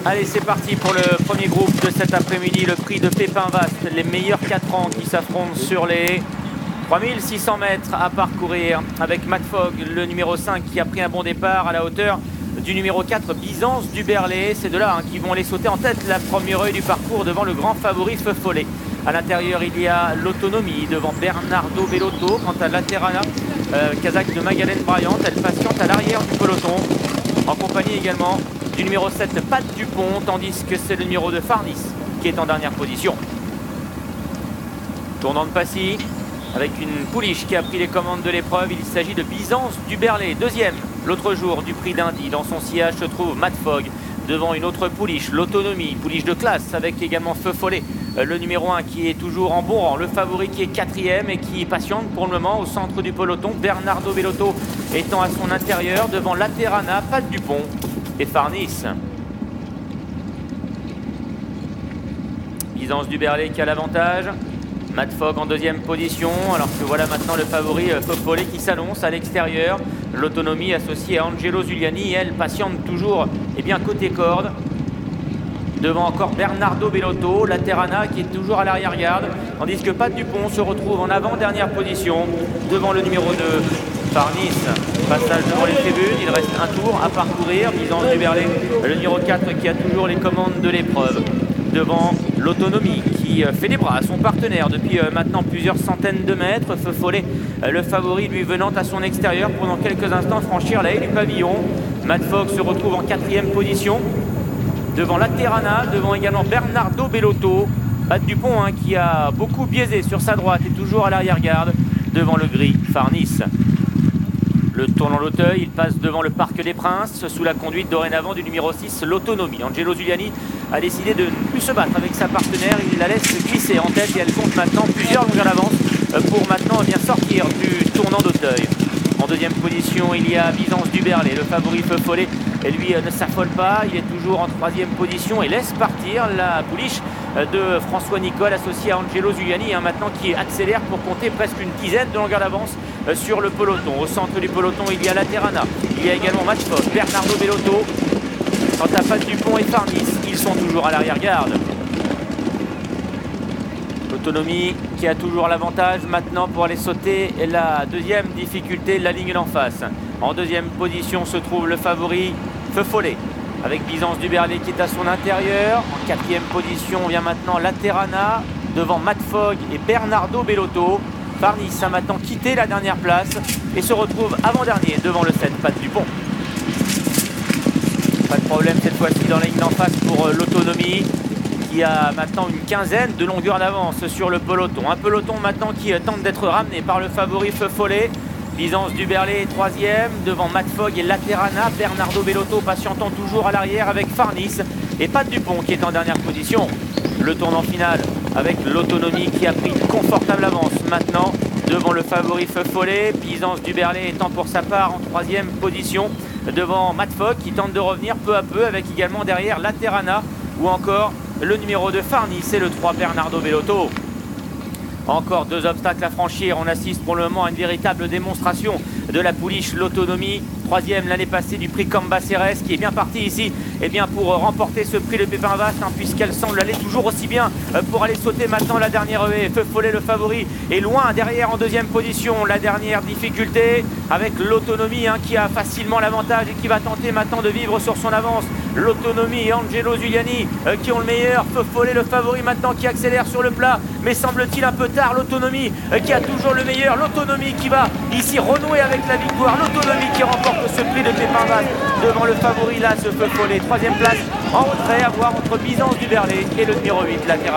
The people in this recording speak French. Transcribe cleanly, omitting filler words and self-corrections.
Allez, c'est parti pour le premier groupe de cet après-midi, le prix de Pépin Vaste. Les meilleurs 4 ans qui s'affrontent sur les 3600 mètres à parcourir avec Matt Fogg, le numéro 5 qui a pris un bon départ à la hauteur du numéro 4, Byzance du Berlay. C'est de là qui vont aller sauter en tête la première œil du parcours devant le grand favori Feu Follet. À l'intérieur, il y a l'Autonomie devant Bernardo Bellotto. Quant à Laterana, Kazakh de Magalhães Bryant, elle patiente à l'arrière du peloton, en compagnie également du numéro 7, Pat Dupont, tandis que c'est le numéro 2, Farnis, qui est en dernière position. Tournant de Passy, avec une pouliche qui a pris les commandes de l'épreuve. Il s'agit de Byzance du Berlay, deuxième l'autre jour du prix d'Indy. Dans son sillage se trouve Matt Fogg, devant une autre pouliche, l'Autonomie, pouliche de classe, avec également Feu Follet, le numéro 1 qui est toujours en bon rang, le favori qui est quatrième et qui patiente pour le moment au centre du peloton. Bernardo Bellotto étant à son intérieur, devant Laterana, Pat Dupont et Farnis. Byzance du Berlay qui a l'avantage. Matt Fogg en deuxième position, alors que voilà maintenant le favori Feu Follet qui s'annonce à l'extérieur. L'Autonomie associée à Angelo Zuliani, elle patiente toujours côté corde. Devant encore Bernardo Bellotto, Laterana qui est toujours à l'arrière-garde, tandis que Pat Dupont se retrouve en avant-dernière position devant le numéro 2, Farnis. Passage devant les tribunes, il reste un tour à parcourir. Byzance du Berlay, le numéro 4 qui a toujours les commandes de l'épreuve. Devant l'Autonomie qui fait des bras à son partenaire depuis maintenant plusieurs centaines de mètres. Feu Follet, le favori, lui venant à son extérieur pour dans quelques instants franchir la haie du pavillon. Matt Fogg se retrouve en quatrième position devant Laterana, devant également Bernardo Bellotto. Pat Dupont qui a beaucoup biaisé sur sa droite et toujours à l'arrière-garde devant le gris Farnis. Le tournant l'Auteuil, il passe devant le Parc des Princes sous la conduite dorénavant du numéro 6, l'Autonomie. Angelo Zuliani a décidé de ne plus se battre avec sa partenaire, il la laisse glisser en tête et elle compte maintenant plusieurs longueurs d'avance pour maintenant sortir du tournant d'Auteuil. En deuxième position, il y a Byzance du Berlay, le favori Feu Follet, et lui ne s'affole pas, il est toujours en troisième position et laisse partir la pouliche de François Nicole associé à Angelo Zuliani, maintenant qui accélère pour compter presque une dizaine de longueurs d'avance sur le peloton. Au centre du peloton, il y a Laterana, il y a également Matt Fogg, Bernardo Bellotto. Quant à Pat Dupont et Farnis, ils sont toujours à l'arrière-garde. L'Autonomie qui a toujours l'avantage maintenant pour aller sauter la deuxième difficulté, la ligne d'en face. En deuxième position se trouve le favori Feu Follet, avec Byzance du Berlay qui est à son intérieur. En quatrième position vient maintenant Laterana, devant Matt Fogg et Bernardo Bellotto. Farnis a maintenant quitté la dernière place et se retrouve avant-dernier devant le 7, Pat Dupont. Pas de problème cette fois-ci dans la ligne d'en face pour l'Autonomie, qui a maintenant une quinzaine de longueurs d'avance sur le peloton. Un peloton maintenant qui tente d'être ramené par le favori Feu Follet. Byzance du Berlay est troisième, devant Matt Fogg et Laterana. Bernardo Bellotto patientant toujours à l'arrière avec Farnis et Pat Dupont qui est en dernière position. Le tournant final avec l'Autonomie qui a pris une confortable avance maintenant devant le favori Feu Follet. Byzance du Berlay étant pour sa part en troisième position devant Matt Fogg qui tente de revenir peu à peu, avec également derrière Laterana ou encore le numéro 2 Farnis et le 3 Bernardo Bellotto. Encore deux obstacles à franchir. On assiste pour le moment à une véritable démonstration de la pouliche l'Autonomie. Troisième l'année passée du prix Cambacérès, qui est bien partie ici pour remporter ce prix de Pépin Vaste, puisqu'elle semble aller toujours aussi bien pour aller sauter maintenant la dernière haie. Feu Follet, le favori, est loin derrière en deuxième position. La dernière difficulté avec l'Autonomie qui a facilement l'avantage et qui va tenter maintenant de vivre sur son avance. L'Autonomie et Angelo Zuliani qui ont le meilleur. Feu Follet, le favori maintenant, qui accélère sur le plat, mais semble-t-il un peu tard. L'Autonomie qui a toujours le meilleur. L'Autonomie qui va ici renouer avec la victoire. L'Autonomie qui remporte ce prix de Pépin Vaste devant le favori là, ce Feu Follet. Troisième place en retrait à voir entre Byzance du Berlay et le numéro 8, Laterana.